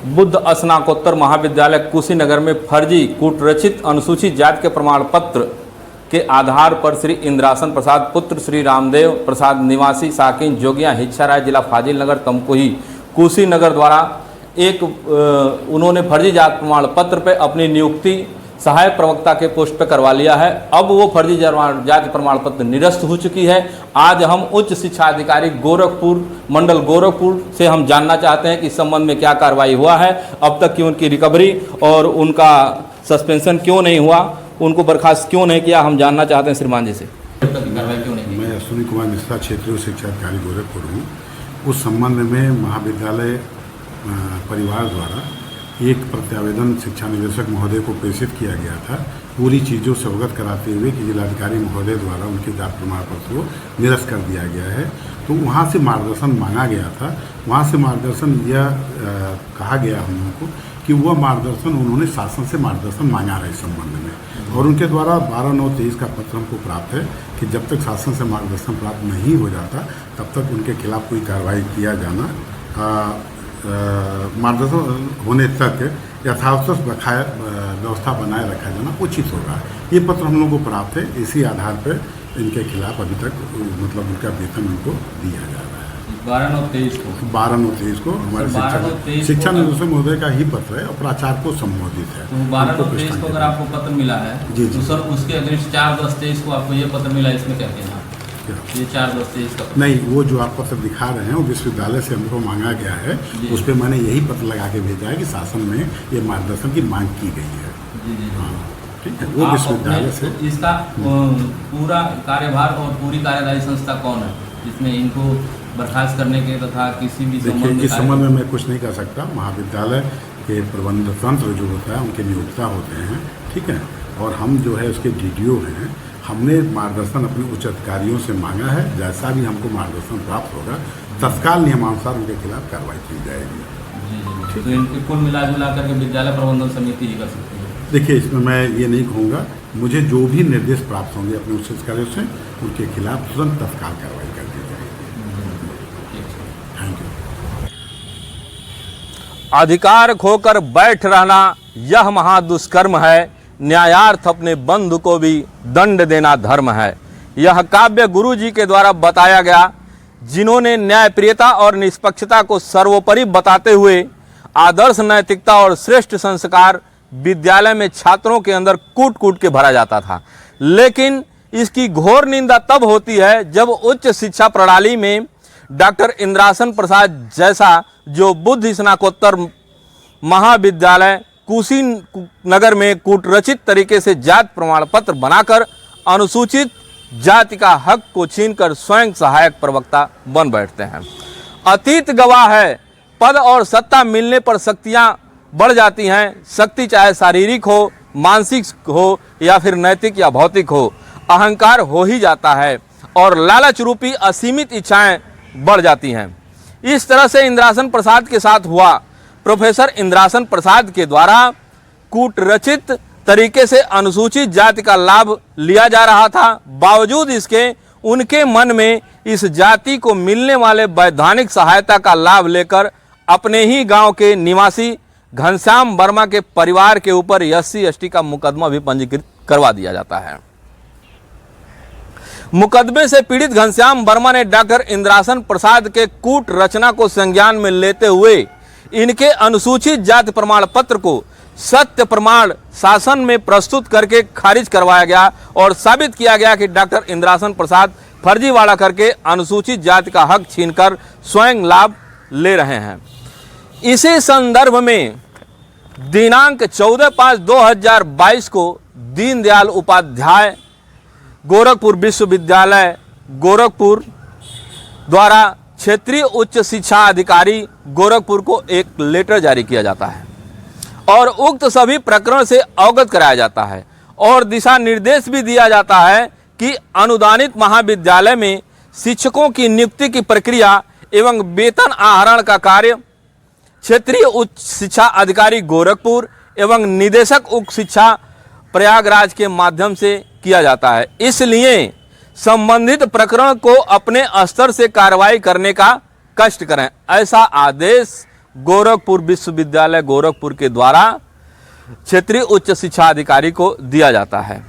बुद्ध स्नातकोत्तर महाविद्यालय कुशीनगर में फर्जी कूटरचित अनुसूचित जाति के प्रमाण पत्र के आधार पर श्री इंद्रासन प्रसाद पुत्र श्री रामदेव प्रसाद निवासी साकिन जोगिया हिच्छा राय जिला फाजिल नगर तमकुही कुशीनगर द्वारा उन्होंने फर्जी जाति प्रमाण पत्र पर अपनी नियुक्ति सहायक प्रवक्ता के पोस्ट पर करवा लिया है। अब वो फर्जी जाति प्रमाण पत्र निरस्त हो चुकी है। आज हम उच्च शिक्षा अधिकारी गोरखपुर मंडल गोरखपुर से हम जानना चाहते हैं कि इस संबंध में क्या कार्रवाई हुआ है, अब तक की उनकी रिकवरी और उनका सस्पेंशन क्यों नहीं हुआ, उनको बर्खास्त क्यों नहीं किया, हम जानना चाहते हैं श्रीमान जी से। मैं अश्विनी कुमार मिश्रा क्षेत्रीय शिक्षा अधिकारी गोरखपुर हूँ। उस संबंध में महाविद्यालय परिवार द्वारा एक प्रत्यावेदन शिक्षा निदेशक महोदय को प्रेषित किया गया था, पूरी चीज़ों से अवगत कराते हुए कि जिलाधिकारी महोदय द्वारा उनके जाति प्रमाण पत्र को निरस्त कर दिया गया है। तो वहाँ से मार्गदर्शन मांगा गया था। वहाँ से मार्गदर्शन यह कहा गया हम लोगों को कि वह मार्गदर्शन उन्होंने शासन से मार्गदर्शन मांगा है इस संबंध में, और उनके द्वारा 12/9/23 का पत्र हमको प्राप्त है कि जब तक शासन से मार्गदर्शन प्राप्त नहीं हो जाता तब तक उनके खिलाफ कोई कार्रवाई किया जाना मार्गदर्शन होने तक यथावत बकाया व्यवस्था बनाए रखा जाना उचित होगा। ये पत्र हम लोगों को प्राप्त है। इसी आधार पर इनके खिलाफ अभी तक मतलब उनका वेतन उनको दिया जा रहा है। 12/9/23 को हमारे शिक्षा निदेशक महोदय का ही पत्र है और प्राचार्य को संबोधित है। तो 12/9/23 को अगर आपको पत्र मिला है जी तो सर उसके अगेंस्ट 4/10/23 को आपको ये पत्र मिला है, इसमें क्या कहना है? ये 4/10/23 का नहीं, वो जो आप पत्र दिखा रहे हैं वो विश्वविद्यालय से हमको मांगा गया है। उस पर मैंने यही पत्र लगा के भेजा है कि शासन में ये मार्गदर्शन की मांग की गई है। ठीक है, वो विश्वविद्यालय से। इसका पूरा कार्यभार और पूरी कार्यदायी संस्था कौन है जिसमें इनको बर्खास्त करने के तथा किसी भी देखिए इस संबंध में मैं कुछ नहीं कर सकता। महाविद्यालय के प्रबंध तंत्र जो होता है उनके नियोक्ता होते हैं, ठीक है, और हम जो है उसके DDO हैं। हमने मार्गदर्शन अपने उच्च अधिकारियों से मांगा है। जैसा भी हमको मार्गदर्शन प्राप्त होगा तत्काल नियमानुसार उनके खिलाफ कार्रवाई की जाएगी। तो इनके कुल मिला करके विद्यालय प्रबंधन समिति ही कर सकती है। देखिए इसमें मैं ये नहीं कहूँगा, मुझे जो भी निर्देश प्राप्त होंगे अपने उच्च अधिकारियों से उनके खिलाफ तुरंत तत्काल कार्रवाई कर दी जाएगी। Thank you. अधिकार खोकर बैठ रहना यह महादुष्कर्म है, न्यायार्थ अपने बंधु को भी दंड देना धर्म है। यह काव्य गुरु जी के द्वारा बताया गया, जिन्होंने न्यायप्रियता और निष्पक्षता को सर्वोपरि बताते हुए आदर्श नैतिकता और श्रेष्ठ संस्कार विद्यालय में छात्रों के अंदर कूट कूट के भरा जाता था। लेकिन इसकी घोर निंदा तब होती है जब उच्च शिक्षा प्रणाली में डॉक्टर इंद्रासन प्रसाद जैसा जो बुद्ध स्नातकोत्तर महाविद्यालय कुशीनगर में कूटरचित तरीके से जाति प्रमाण पत्र बनाकर अनुसूचित जाति का हक को छीनकर स्वयं सहायक प्रवक्ता बन बैठते हैं। अतीत गवाह है, पद और सत्ता मिलने पर शक्तियां बढ़ जाती हैं। शक्ति चाहे शारीरिक हो, मानसिक हो या फिर नैतिक या भौतिक हो, अहंकार हो ही जाता है और लालच रूपी असीमित इच्छाएं बढ़ जाती हैं। इस तरह से इंद्रासन प्रसाद के साथ हुआ। प्रोफेसर इंद्रासन प्रसाद के द्वारा कूटरचित तरीके से अनुसूचित जाति का लाभ लिया जा रहा था। बावजूद इसके उनके मन में इस जाति को मिलने वाले वैधानिक सहायता का लाभ लेकर अपने ही गांव के निवासी घनश्याम वर्मा के परिवार के ऊपर SC/ST का मुकदमा भी पंजीकृत करवा दिया जाता है। मुकदमे से पीड़ित घनश्याम वर्मा ने डॉक्टर इंद्रासन प्रसाद के कूट रचना को संज्ञान में लेते हुए इनके अनुसूचित जाति प्रमाण पत्र को सत्य प्रमाण शासन में प्रस्तुत करके खारिज करवाया गया और साबित किया गया कि डॉक्टर इंद्रासन प्रसाद फर्जीवाड़ा करके अनुसूचित जाति का हक छीनकर स्वयं लाभ ले रहे हैं। इसी संदर्भ में दिनांक 14/5/2022 को दीनदयाल उपाध्याय गोरखपुर विश्वविद्यालय गोरखपुर द्वारा क्षेत्रीय उच्च शिक्षा अधिकारी गोरखपुर को एक लेटर जारी किया जाता है और उक्त सभी प्रकरण से अवगत कराया जाता है और दिशा निर्देश भी दिया जाता है कि अनुदानित महाविद्यालय में शिक्षकों की नियुक्ति की प्रक्रिया एवं वेतन आहरण का कार्य क्षेत्रीय उच्च शिक्षा अधिकारी गोरखपुर एवं निदेशक उच्च शिक्षा प्रयागराज के माध्यम से किया जाता है। इसलिए संबंधित प्रकरण को अपने स्तर से कार्रवाई करने का कष्ट करें, ऐसा आदेश गोरखपुर विश्वविद्यालय गोरखपुर के द्वारा क्षेत्रीय उच्च शिक्षा अधिकारी को दिया जाता है।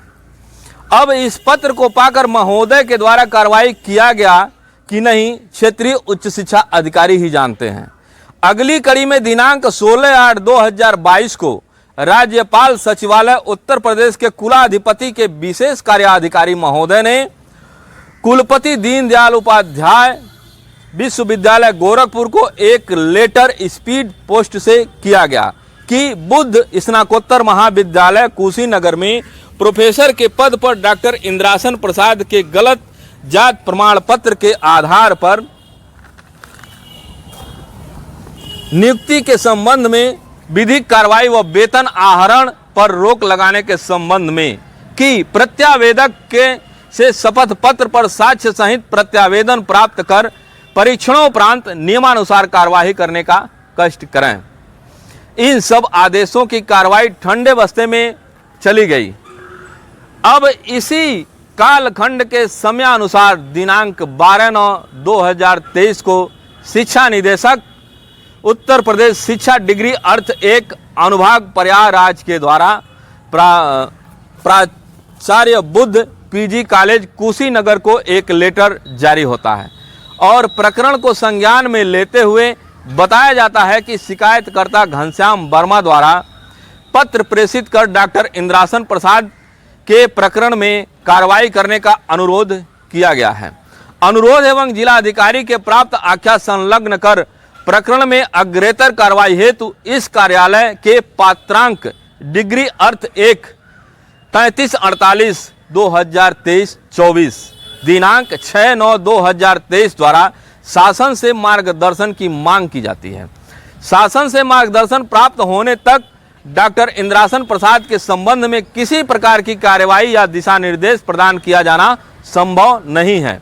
अब इस पत्र को पाकर महोदय के द्वारा कार्रवाई किया गया कि नहीं, क्षेत्रीय उच्च शिक्षा अधिकारी ही जानते हैं। अगली कड़ी में दिनांक 16/8/2022 को राज्यपाल सचिवालय उत्तर प्रदेश के कुलाधिपति के विशेष कार्याधिकारी महोदय ने कुलपति दीनदयाल उपाध्याय विश्वविद्यालय गोरखपुर को एक लेटर स्पीड पोस्ट से किया गया कि बुद्ध स्नातकोत्तर महाविद्यालय कुशीनगर में प्रोफेसर के पद पर डॉक्टर इंद्रासन प्रसाद के गलत जात प्रमाण पत्र के आधार पर नियुक्ति के संबंध में विधिक कार्रवाई व वेतन आहरण पर रोक लगाने के संबंध में कि प्रत्यावेदक के से शपथ पत्र पर साक्ष्य सहित प्रत्यावेदन प्राप्त कर परीक्षणोपरांत नियमानुसार कार्यवाही करने का कष्ट करें। इन सब आदेशों की कार्रवाई ठंडे बस्ते में चली गई। अब इसी कालखंड के समयानुसार दिनांक 12/9/2023 को शिक्षा निदेशक उत्तर प्रदेश शिक्षा डिग्री अर्थ एक अनुभाग प्रयागराज के द्वारा प्राचार्य बुद्ध पीजी कॉलेज कुशीनगर को एक लेटर जारी होता है और प्रकरण को संज्ञान में लेते हुए बताया जाता है कि शिकायतकर्ता घनश्याम वर्मा द्वारा पत्र प्रेषित कर डॉक्टर इंद्रासन प्रसाद के प्रकरण में कार्रवाई करने का अनुरोध किया गया है। अनुरोध एवं जिलाधिकारी के प्राप्त आख्या संलग्न कर प्रकरण में अग्रेतर कार्रवाई हेतु इस कार्यालय के पात्रांक डिग्री अर्थ 1 3348/2023-24 दिनांक 6/9/2023 द्वारा शासन से मार्गदर्शन की मांग की जाती है। शासन से मार्गदर्शन प्राप्त होने तक डॉक्टर इंद्रासन प्रसाद के संबंध में किसी प्रकार की कार्यवाही या दिशा निर्देश प्रदान किया जाना संभव नहीं है।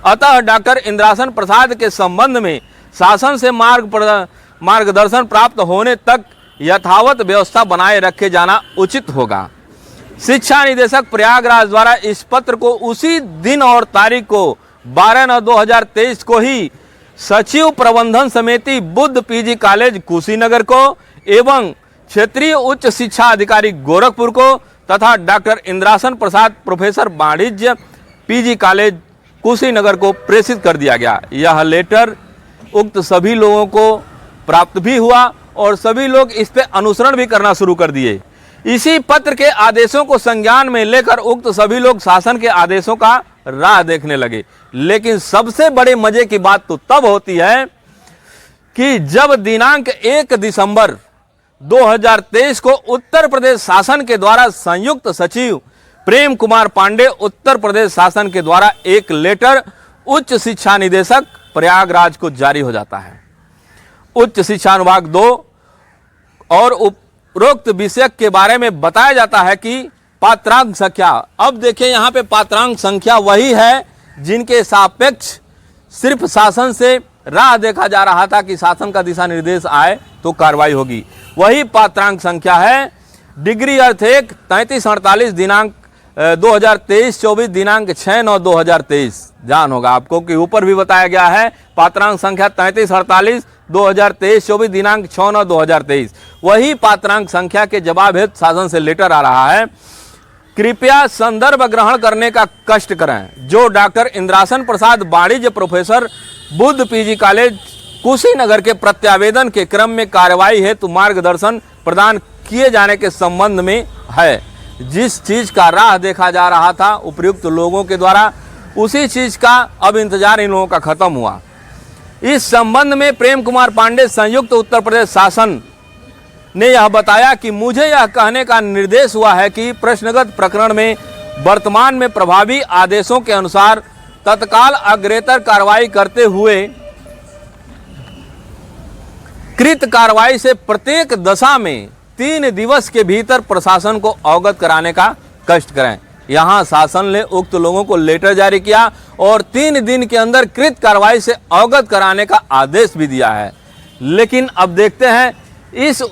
अतः डॉक्टर इंद्रासन प्रसाद के संबंध में शासन से मार्गदर्शन प्राप्त होने तक यथावत व्यवस्था बनाए रखे जाना उचित होगा। शिक्षा निदेशक प्रयागराज द्वारा इस पत्र को उसी दिन और तारीख को 12/9/2023 को ही सचिव प्रबंधन समिति बुद्ध पीजी कॉलेज कुशीनगर को एवं क्षेत्रीय उच्च शिक्षा अधिकारी गोरखपुर को तथा डॉक्टर इंद्रासन प्रसाद प्रोफेसर वाणिज्य पीजी कॉलेज कुशीनगर को प्रेषित कर दिया गया। यह लेटर उक्त सभी लोगों को प्राप्त भी हुआ और सभी लोग इस पे अनुसरण भी करना शुरू कर दिए। इसी पत्र के आदेशों को संज्ञान में लेकर उक्त सभी लोग शासन के आदेशों का राह देखने लगे। लेकिन सबसे बड़े मजे की बात तो तब होती है कि जब दिनांक 1 दिसंबर 2023 को उत्तर प्रदेश शासन के द्वारा संयुक्त सचिव प्रेम कुमार पांडे उत्तर प्रदेश शासन के द्वारा एक लेटर उच्च शिक्षा निदेशक प्रयागराज को जारी हो जाता है। उच्च शिक्षा अनुभाग 2 और उपरोक्त विषय के बारे में बताया जाता है कि पात्रांक संख्या, अब देखिए यहाँ पे पात्रांक संख्या वही है जिनके सापेक्ष सिर्फ शासन से राह देखा जा रहा था कि शासन का दिशा निर्देश आए तो कार्रवाई होगी। वही पात्रांक संख्या है डिग्री अर्थ 1 3348 दिनांक 2023-24 दिनांक 6/9/2023। ध्यान होगा आपको कि ऊपर भी बताया गया है पात्रांक संख्या 3348 2023-24 दिनांक 6/9/2023। वही पात्रांक संख्या के जवाब हेतु शासन से लेटर आ रहा है। कृपया संदर्भ ग्रहण करने का कष्ट करें। जो डॉक्टर इंद्रासन प्रसाद वाणिज्य professor Buddha PG college Kushinagar के प्रत्यावेदन के क्रम में कार्रवाई हेतु मार्गदर्शन प्रदान किए जाने के संबंध में है। जिस चीज का राह देखा जा रहा था उपयुक्त लोगों के द्वारा, उसी चीज का अब इंतजार इन लोगों का खत्म हुआ। इस संबंध में प्रेम कुमार पांडे संयुक्त उत्तर प्रदेश शासन ने यह बताया कि मुझे यह कहने का निर्देश हुआ है कि प्रश्नगत प्रकरण में वर्तमान में प्रभावी आदेशों के अनुसार तत्काल अग्रेतर कार्रवाई करते हुए कृत कार्रवाई से प्रत्येक दशा में 3 दिवस के भीतर प्रशासन को अवगत कराने का कष्ट करें। यहाँ शासन ने उक्त लोगों को लेटर जारी किया और 3 दिन के अंदर कृत कार्रवाई से अवगत कराने का आदेश भी दिया है। लेकिन अब देखते हैं इस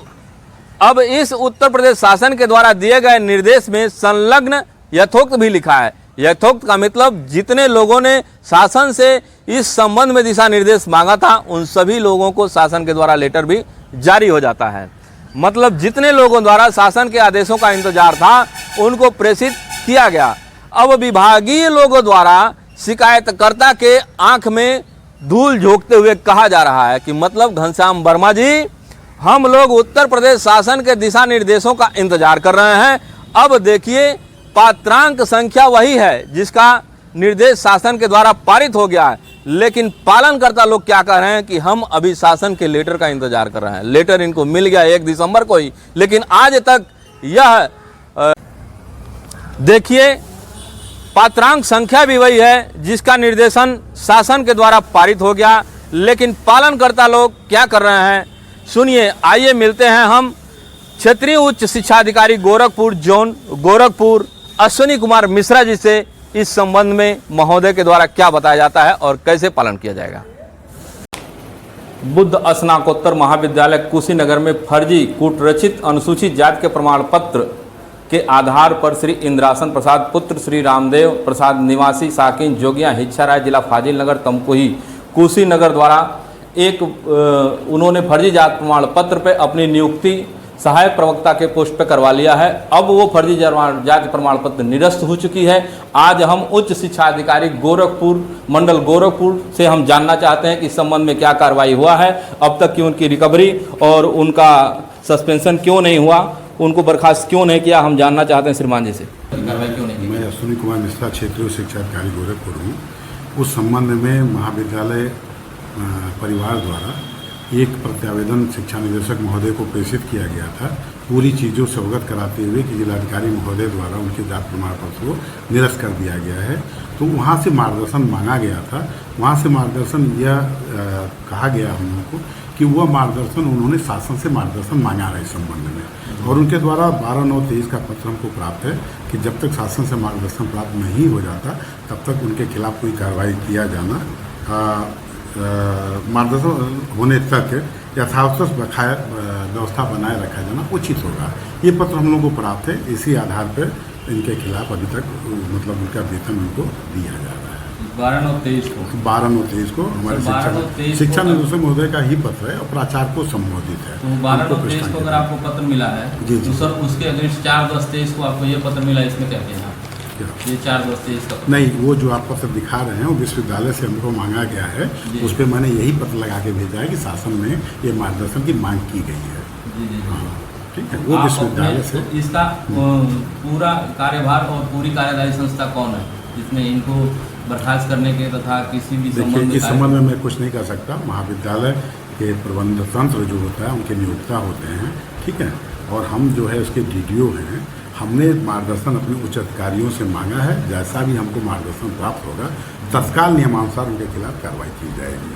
उत्तर प्रदेश शासन के द्वारा दिए गए निर्देश में संलग्न यथोक्त भी लिखा है यथोक्त का मतलब जितने लोगों ने शासन से इस संबंध में दिशा निर्देश मांगा था उन सभी लोगों को शासन के द्वारा लेटर भी जारी हो जाता है। मतलब जितने लोगों द्वारा शासन के आदेशों का इंतजार था उनको प्रेषित किया गया। अब विभागीय लोगों द्वारा शिकायतकर्ता के आंख में धूल झोंकते हुए कहा जा रहा है कि मतलब घनश्याम वर्मा जी, हम लोग उत्तर प्रदेश शासन के दिशा निर्देशों का इंतजार कर रहे हैं। अब देखिए पात्रांक संख्या वही है जिसका निर्देश शासन के द्वारा पारित हो गया है, लेकिन पालनकर्ता लोग क्या कह रहे हैं कि हम अभी शासन के लेटर का इंतजार कर रहे हैं। लेटर इनको मिल गया 1 दिसंबर को ही, लेकिन आज तक यह देखिए पात्रांक संख्या भी वही है जिसका निर्देशन शासन के द्वारा पारित हो गया, लेकिन पालनकर्ता लोग क्या कर रहे हैं सुनिए। आइए मिलते हैं हम क्षेत्रीय उच्च शिक्षा अधिकारी गोरखपुर जोन गोरखपुर अश्विनी कुमार मिश्रा जी से इस संबंध में महोदय के द्वारा क्या बताया जाता है और कैसे पालन किया जाएगा। बुद्ध स्नातकोत्तर महाविद्यालय कुशीनगर में फर्जी कूटरचित अनुसूचित जाति के प्रमाण पत्र के आधार पर श्री इंद्रासन प्रसाद पुत्र श्री रामदेव प्रसाद निवासी साकिन जोगिया हिच्छा राय जिला फाजिल नगर तमकुही कुशीनगर द्वारा उन्होंने फर्जी जाति प्रमाण पत्र पर अपनी नियुक्ति सहायक प्रवक्ता के पोस्ट पर करवा लिया है। अब वो फर्जी जाति प्रमाण पत्र निरस्त हो चुकी है। आज हम उच्च शिक्षा अधिकारी गोरखपुर मंडल गोरखपुर से हम जानना चाहते हैं कि इस संबंध में क्या कार्रवाई हुआ है, अब तक की उनकी रिकवरी और उनका सस्पेंशन क्यों नहीं हुआ, उनको बर्खास्त क्यों नहीं किया, हम जानना चाहते हैं श्रीमान जी से। कार्रवाई क्यों नहीं की? मैं अश्विनी कुमार मिश्रा क्षेत्रीय शिक्षा अधिकारी गोरखपुर हूँ। उस संबंध में महाविद्यालय परिवार द्वारा एक प्रत्यावेदन शिक्षा निदेशक महोदय को प्रेषित किया गया था, पूरी चीज़ों से अवगत कराते हुए कि जिलाधिकारी महोदय द्वारा उनके जाति प्रमाण पत्र को निरस्त कर दिया गया है। तो वहाँ से मार्गदर्शन मांगा गया था। वहाँ से मार्गदर्शन यह कहा गया हम लोगों को कि वह मार्गदर्शन उन्होंने शासन से मार्गदर्शन मांगा है इस संबंध में, और उनके द्वारा 12/9/23 का पत्र हमको प्राप्त है कि जब तक शासन से मार्गदर्शन प्राप्त नहीं हो जाता तब तक उनके खिलाफ कोई कार्रवाई किया जाना मार्गदर्शन होने तक यथावत बकाया व्यवस्था बनाए रखा जाना उचित होगा। ये पत्र हम लोगों को प्राप्त है। इसी आधार पर इनके खिलाफ अभी तक मतलब उनका वेतन उनको दिया जा रहा है। 12/9/23 को हमारे शिक्षा निदेशक महोदय का ही पत्र है और प्राचार्य को संबोधित है। तो 12/9/23 को अगर आपको पत्र मिला है तो सर उसके अगेंस्ट 4/10/23 को आपको ये पत्र मिला, इसमें क्या कहना? ये 4/10/23 का नहीं, वो जो आप पत्र दिखा रहे हैं वो विश्वविद्यालय से हमको मांगा गया है। उस पर मैंने यही पत्र लगा के भेजा है कि शासन में ये मार्गदर्शन की मांग की गई है। ठीक है, वो विश्वविद्यालय से। तो इसका पूरा कार्यभार और पूरी कार्यदायी संस्था कौन है जिसमें इनको बर्खास्त करने के तथा किसी भी देखिए इस संबंध में मैं कुछ नहीं कर सकता। महाविद्यालय के प्रबंध तंत्र जो होता है उनके नियोक्ता होते हैं, ठीक है, और हम जो है उसके DDO हैं। हमने मार्गदर्शन अपने उच्च अधिकारियों से मांगा है। जैसा भी हमको मार्गदर्शन प्राप्त होगा तत्काल नियमानुसार उनके खिलाफ कार्रवाई की जाएगी।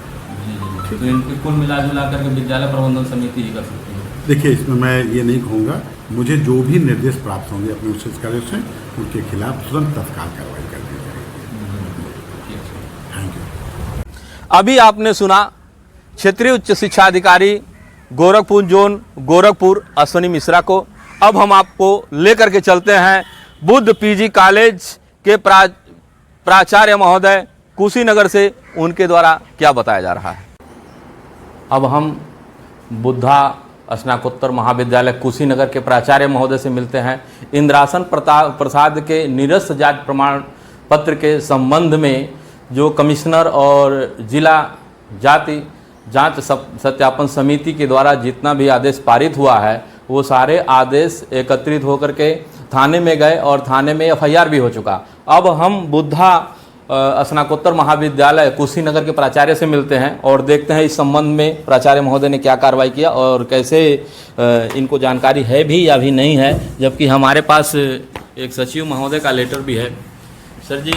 तो इनके कुल मिला जुला करके विद्यालय प्रबंधन समिति ही कर सकती है। देखिए इसमें मैं ये नहीं कहूँगा, मुझे जो भी निर्देश प्राप्त होंगे अपने उच्च अधिकारियों से उनके खिलाफ तुरंत तत्काल कार्रवाई कर दी जाएगी। Thank you. अभी आपने सुना क्षेत्रीय उच्च शिक्षा अधिकारी गोरखपुर जोन गोरखपुर अश्विनी मिश्रा को। अब हम आपको लेकर के चलते हैं बुद्ध PG कॉलेज के प्राचार्य महोदय कुशीनगर से, उनके द्वारा क्या बताया जा रहा है। अब हम बुद्धा स्नातकोत्तर महाविद्यालय कुशीनगर के प्राचार्य महोदय से मिलते हैं। इंद्रासन प्रसाद के निरस्त जाति प्रमाण पत्र के संबंध में जो कमिश्नर और जिला जाति जांच सत्यापन समिति के द्वारा जितना भी आदेश पारित हुआ है वो सारे आदेश एकत्रित होकर के थाने में गए और थाने में FIR भी हो चुका। अब हम बुद्धा स्नातकोत्तर महाविद्यालय कुशीनगर के प्राचार्य से मिलते हैं और देखते हैं इस संबंध में प्राचार्य महोदय ने क्या कार्रवाई किया और कैसे इनको जानकारी है भी या भी नहीं है, जबकि हमारे पास एक सचिव महोदय का लेटर भी है। सर जी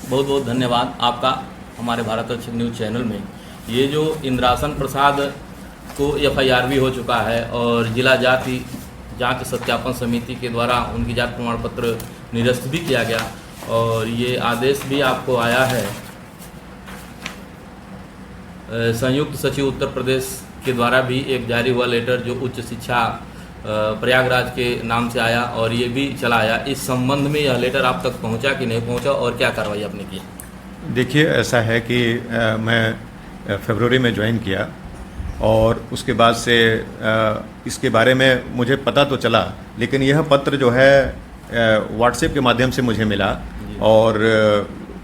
बहुत बहुत धन्यवाद आपका हमारे भारत रक्षक न्यूज़ चैनल में। ये जो इंद्रासन प्रसाद को FIR भी हो चुका है और जिला जाति जांच सत्यापन समिति के द्वारा उनकी जाति प्रमाण पत्र निरस्त भी किया गया और ये आदेश भी आपको आया है संयुक्त सचिव उत्तर प्रदेश के द्वारा भी एक जारी हुआ लेटर जो उच्च शिक्षा प्रयागराज के नाम से आया और ये भी चला आया, इस संबंध में यह लेटर आप तक पहुंचा कि नहीं पहुंचा और क्या कार्रवाई आपने की? देखिए, ऐसा है कि मैं फरवरी में ज्वाइन किया और उसके बाद से इसके बारे में मुझे पता तो चला, लेकिन यह पत्र जो है व्हाट्सएप के माध्यम से मुझे मिला और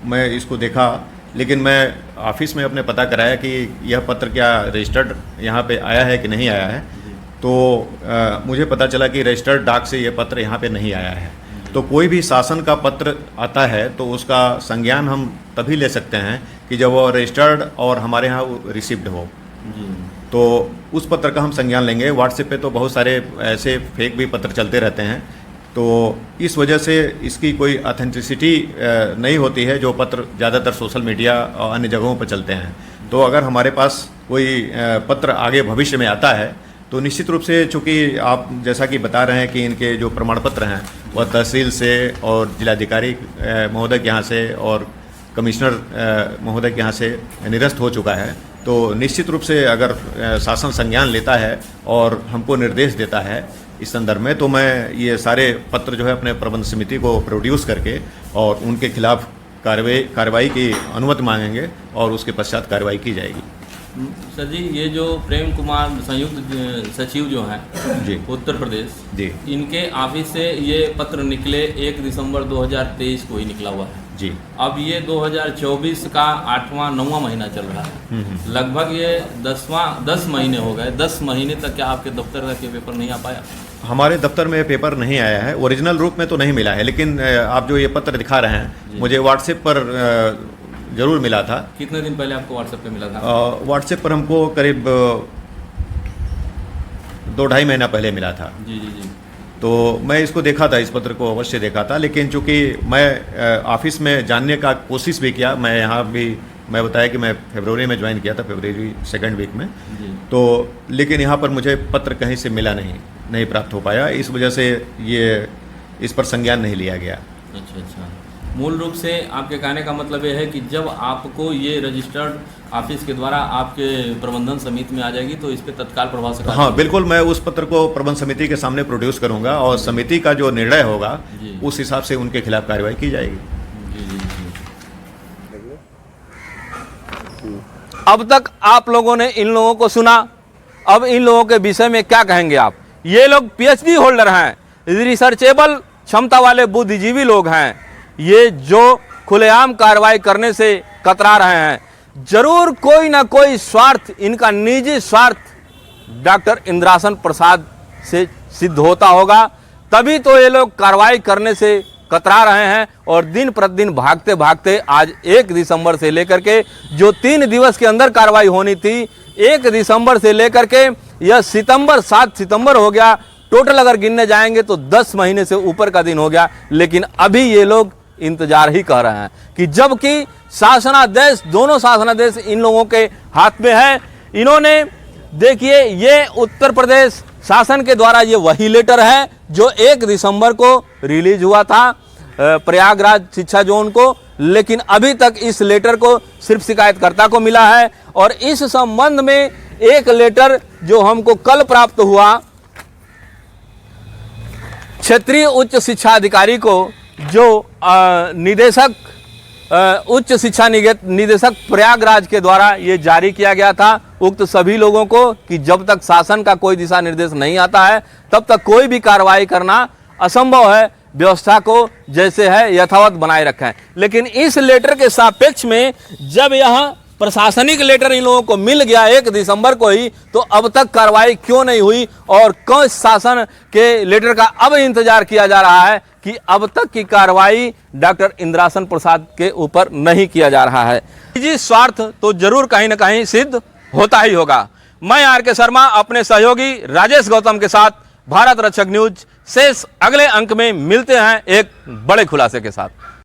मैं इसको देखा, लेकिन मैं ऑफिस में अपने पता कराया कि यह पत्र क्या रजिस्टर्ड यहाँ पे आया है कि नहीं आया है, तो मुझे पता चला कि रजिस्टर्ड डाक से यह पत्र यहाँ पे नहीं आया है। तो कोई भी शासन का पत्र आता है तो उसका संज्ञान हम तभी ले सकते हैं कि जब वो रजिस्टर्ड और हमारे यहाँ रिसिप्ड हो, तो उस पत्र का हम संज्ञान लेंगे। व्हाट्सएप पे तो बहुत सारे ऐसे फेक भी पत्र चलते रहते हैं, तो इस वजह से इसकी कोई ऑथेंटिसिटी नहीं होती है जो पत्र ज़्यादातर सोशल मीडिया और अन्य जगहों पर चलते हैं। तो अगर हमारे पास कोई पत्र आगे भविष्य में आता है तो निश्चित रूप से, चूँकि आप जैसा कि बता रहे हैं कि इनके जो प्रमाण पत्र हैं वह तहसील से और जिलाधिकारी महोदय के यहाँ से और कमिश्नर महोदय के यहाँ से निरस्त हो चुका है, तो निश्चित रूप से अगर शासन संज्ञान लेता है और हमको निर्देश देता है इस संदर्भ में, तो मैं ये सारे पत्र जो है अपने प्रबंध समिति को प्रोड्यूस करके और उनके खिलाफ कार्रवाई की अनुमति मांगेंगे और उसके पश्चात कार्रवाई की जाएगी। सर जी, ये जो प्रेम कुमार संयुक्त सचिव जो हैं जी उत्तर प्रदेश जी, इनके ऑफिस से ये पत्र निकले 1 दिसंबर 2023 को ही निकला हुआ है जी। अब ये 2024 का 8वां-9वां महीना चल रहा है, लगभग ये 10 महीने हो गए। 10 महीने तक क्या आपके दफ्तर का पेपर नहीं आ पाया? हमारे दफ्तर में पेपर नहीं आया है, ओरिजिनल रूप में तो नहीं मिला है, लेकिन आप जो ये पत्र दिखा रहे हैं मुझे व्हाट्सएप पर ज़रूर मिला था। कितने दिन पहले आपको व्हाट्सएप पे मिला था? व्हाट्सएप पर हमको करीब 2-2.5 महीना पहले मिला था। जी जी जी। तो मैं इसको देखा था, इस पत्र को अवश्य देखा था, लेकिन चूंकि मैं ऑफिस में जानने का कोशिश भी किया, मैं यहाँ भी मैं बताया कि मैं फरवरी में ज्वाइन किया था, फरवरी 2nd वीक में, तो लेकिन यहाँ पर मुझे पत्र कहीं से मिला नहीं प्राप्त हो पाया, इस वजह से ये इस पर संज्ञान नहीं लिया गया। अच्छा अच्छा। मूल रूप से आपके कहने का मतलब ये है कि जब आपको ये रजिस्टर्ड ऑफिस के द्वारा आपके प्रबंधन समिति में आ जाएगी तो इस पे तत्काल प्रभाव से हाँ बिल्कुल, मैं उस पत्र को प्रबंध समिति के सामने प्रोड्यूस करूंगा और समिति का जो निर्णय होगा उस हिसाब से उनके खिलाफ कार्रवाई की जाएगी। जी जी जी। अब तक आप लोगों ने इन लोगों को सुना, अब इन लोगों के विषय में क्या कहेंगे आप? ये लोग PhD होल्डर हैं, रिसर्चेबल क्षमता वाले बुद्धिजीवी लोग हैं। ये जो खुलेआम कार्रवाई करने से कतरा रहे हैं, जरूर कोई ना कोई स्वार्थ, इनका निजी स्वार्थ डॉक्टर इंद्रासन प्रसाद से सिद्ध होता होगा, तभी तो ये लोग कार्रवाई करने से कतरा रहे हैं। और दिन प्रतिदिन भागते भागते आज 1 दिसंबर से लेकर के जो 3 दिवस के अंदर कार्रवाई होनी थी, 1 दिसंबर से लेकर के यह 7 सितंबर हो गया। टोटल अगर गिनने जाएंगे तो 10 महीने से ऊपर का दिन हो गया, लेकिन अभी ये लोग इंतजार ही कर रहे हैं कि जबकि शासनादेश, दोनों शासनादेश इन लोगों के हाथ में है। इन्होंने देखिए, ये उत्तर प्रदेश शासन के द्वारा ये वही लेटर है जो 1 दिसंबर को रिलीज हुआ था प्रयागराज शिक्षा जोन को, लेकिन अभी तक इस लेटर को सिर्फ शिकायतकर्ता को मिला है। और इस संबंध में एक लेटर जो हमको कल प्राप्त हुआ क्षेत्रीय उच्च शिक्षा अधिकारी को, जो निदेशक उच्च शिक्षा निदेशक प्रयागराज के द्वारा ये जारी किया गया था उक्त सभी लोगों को कि जब तक शासन का कोई दिशा निर्देश नहीं आता है तब तक कोई भी कार्रवाई करना असंभव है, व्यवस्था को जैसे है यथावत बनाए रखें। लेकिन इस लेटर के सापेक्ष में जब यह प्रशासनिक लेटर इन लोगों को मिल गया 1 दिसंबर को ही, तो अब तक कार्रवाई क्यों नहीं हुई और क्यों शासन के लेटर का अब इंतजार किया जा रहा है कि अब तक की कार्रवाई डॉक्टर इंद्रासन प्रसाद के ऊपर नहीं किया जा रहा है? निजी स्वार्थ तो जरूर कहीं ना कहीं सिद्ध होता ही होगा। मैं RK शर्मा अपने सहयोगी राजेश गौतम के साथ भारत रक्षक न्यूज शेष अगले अंक में मिलते हैं एक बड़े खुलासे के साथ।